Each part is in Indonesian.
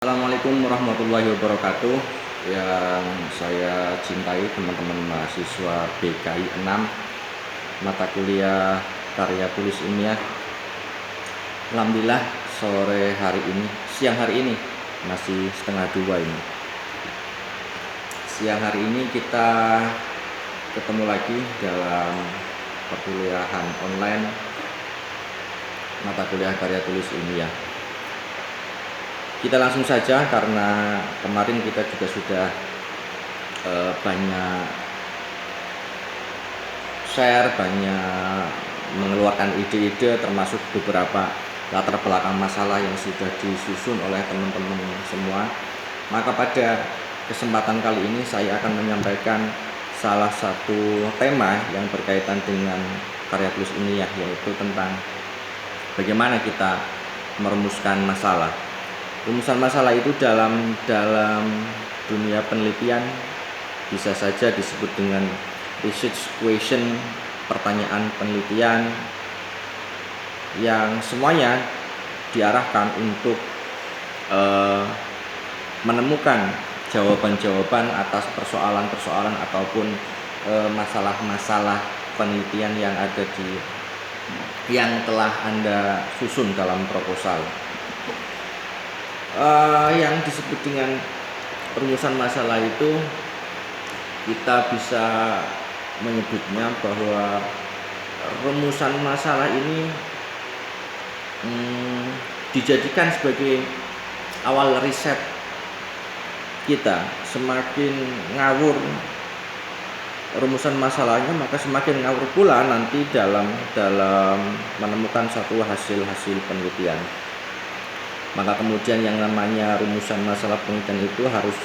Assalamualaikum warahmatullahi wabarakatuh. Yang saya cintai teman-teman mahasiswa BKI 6 mata kuliah karya tulis ilmiah. Alhamdulillah siang hari ini masih setengah 2 ini. Siang hari ini kita ketemu lagi dalam perkuliahan online mata kuliah karya tulis ilmiah. Kita langsung saja karena kemarin kita juga sudah banyak share, banyak mengeluarkan ide-ide, termasuk beberapa latar belakang masalah yang sudah disusun oleh teman-teman semua. Maka pada kesempatan kali ini saya akan menyampaikan salah satu tema yang berkaitan dengan karya tulis ilmiah, yaitu tentang bagaimana kita merumuskan masalah. Rumusan masalah itu dalam dunia penelitian bisa saja disebut dengan research question, pertanyaan penelitian yang semuanya diarahkan untuk menemukan jawaban-jawaban atas persoalan-persoalan ataupun masalah-masalah penelitian yang telah Anda susun dalam proposal. Yang disebut dengan rumusan masalah itu kita bisa menyebutnya bahwa rumusan masalah ini dijadikan sebagai awal riset kita. Semakin ngawur rumusan masalahnya, maka semakin ngawur pula nanti dalam menemukan satu hasil penelitian. Maka kemudian yang namanya rumusan masalah penelitian itu harus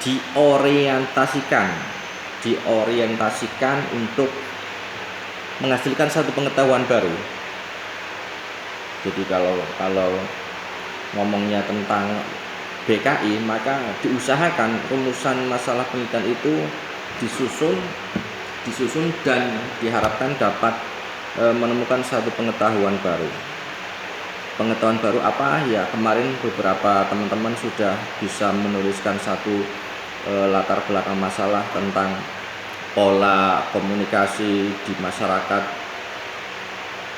diorientasikan untuk menghasilkan satu pengetahuan baru. Jadi kalau ngomongnya tentang BKI, maka diusahakan rumusan masalah penelitian itu disusun dan diharapkan dapat menemukan satu pengetahuan baru. Pengetahuan baru apa? Ya, kemarin beberapa teman-teman sudah bisa menuliskan satu latar belakang masalah tentang pola komunikasi di masyarakat,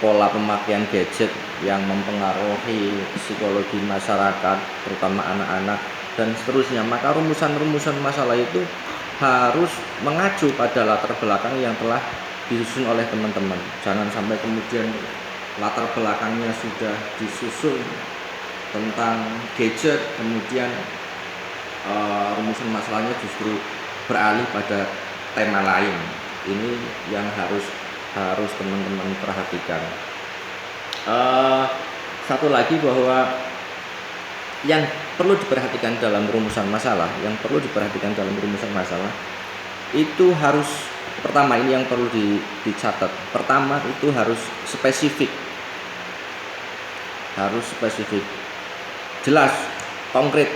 pola pemakaian gadget yang mempengaruhi psikologi masyarakat, terutama anak-anak, dan seterusnya. Maka rumusan-rumusan masalah itu harus mengacu pada latar belakang yang telah disusun oleh teman-teman. Jangan sampai kemudian latar belakangnya sudah disusun tentang gadget, kemudian rumusan masalahnya justru beralih pada tema lain. Ini yang harus teman-teman perhatikan. Satu lagi bahwa yang perlu diperhatikan dalam rumusan masalah, itu harus, pertama, ini yang perlu dicatat. Pertama itu harus spesifik, jelas, konkret.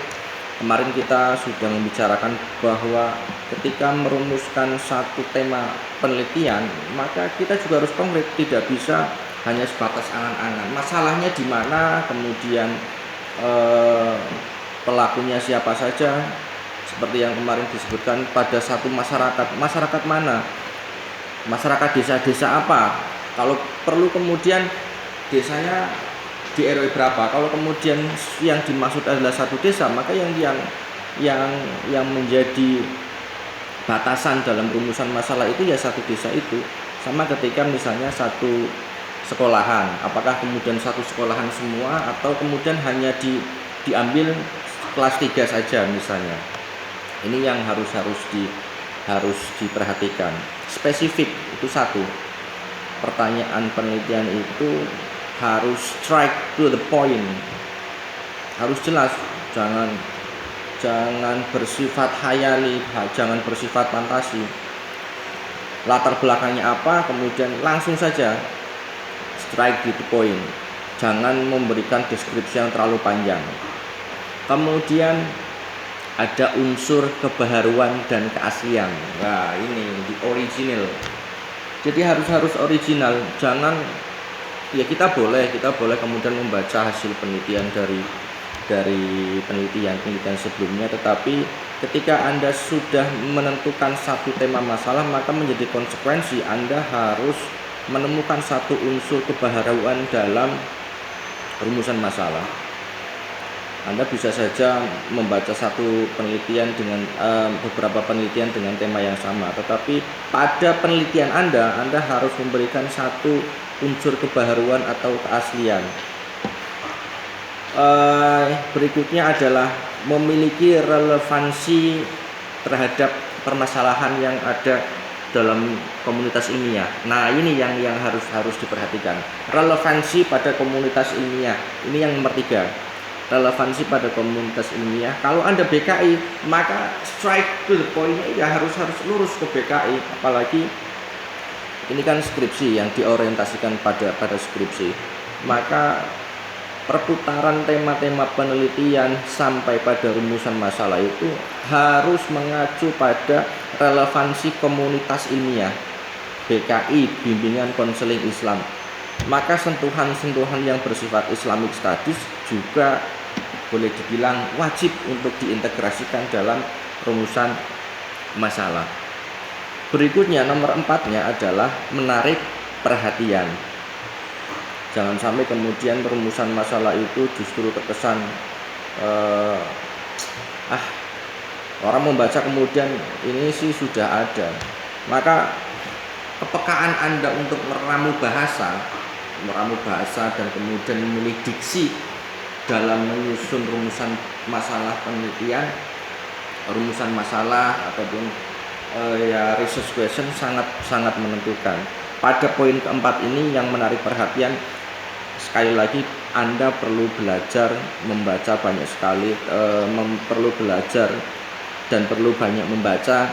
Kemarin kita sudah membicarakan bahwa ketika merumuskan satu tema penelitian, maka kita juga harus konkret, tidak bisa hanya sebatas angan-angan. Masalahnya di mana, kemudian pelakunya siapa saja, seperti yang kemarin disebutkan pada satu masyarakat mana, masyarakat desa apa, kalau perlu kemudian desanya di RW berapa. Kalau kemudian yang dimaksud adalah satu desa, maka yang menjadi batasan dalam rumusan masalah itu ya satu desa itu. Sama ketika misalnya satu sekolahan, apakah kemudian satu sekolahan semua atau kemudian hanya diambil kelas 3 saja misalnya. Ini yang harus diperhatikan. Spesifik itu satu. Pertanyaan penelitian itu harus strike to the point, harus jelas, jangan bersifat khayali, jangan bersifat fantasi. Latar belakangnya apa, kemudian langsung saja strike to the point, jangan memberikan deskripsi yang terlalu panjang. Kemudian ada unsur kebaharuan dan keaslian. Nah, ini di original. Jadi harus original. Jangan, ya kita boleh kemudian membaca hasil penelitian dari penelitian sebelumnya, tetapi ketika Anda sudah menentukan satu tema masalah, maka menjadi konsekuensi Anda harus menemukan satu unsur kebaharuan dalam rumusan masalah. Anda bisa saja membaca satu penelitian dengan beberapa penelitian dengan tema yang sama, tetapi pada penelitian Anda harus memberikan satu unsur kebaharuan atau keaslian. Berikutnya adalah memiliki relevansi terhadap permasalahan yang ada dalam komunitas ilmiah. Nah, ini yang harus diperhatikan. Relevansi pada komunitas ilmiah. Ini yang nomor 3. Relevansi pada komunitas ilmiah. Kalau Anda BKI, maka strike to the point-nya ya harus lurus ke BKI. Apalagi ini kan skripsi yang diorientasikan pada skripsi. Maka perputaran tema-tema penelitian sampai pada rumusan masalah itu harus mengacu pada relevansi komunitas ilmiah, BKI, bimbingan konseling Islam. Maka sentuhan-sentuhan yang bersifat Islamic Studies juga boleh dibilang wajib untuk diintegrasikan dalam rumusan masalah. Berikutnya nomor 4-nya adalah menarik perhatian. Jangan sampai kemudian rumusan masalah itu justru terkesan orang membaca kemudian ini sih sudah ada. Maka kepekaan Anda untuk meramu bahasa dan kemudian memilih diksi dalam menyusun rumusan masalah penelitian, rumusan masalah ataupun research question sangat menentukan. Pada poin keempat ini yang menarik perhatian, sekali lagi Anda perlu belajar membaca banyak sekali, perlu belajar dan perlu banyak membaca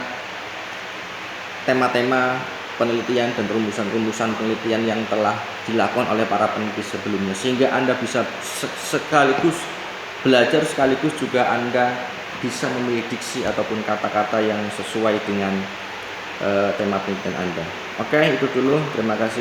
tema-tema penelitian dan rumusan-rumusan penelitian yang telah dilakukan oleh para peneliti sebelumnya, sehingga Anda bisa sekaligus belajar sekaligus juga Anda bisa memilih diksi ataupun kata-kata yang sesuai dengan tema penelitian Anda. Oke, itu dulu. Terima kasih.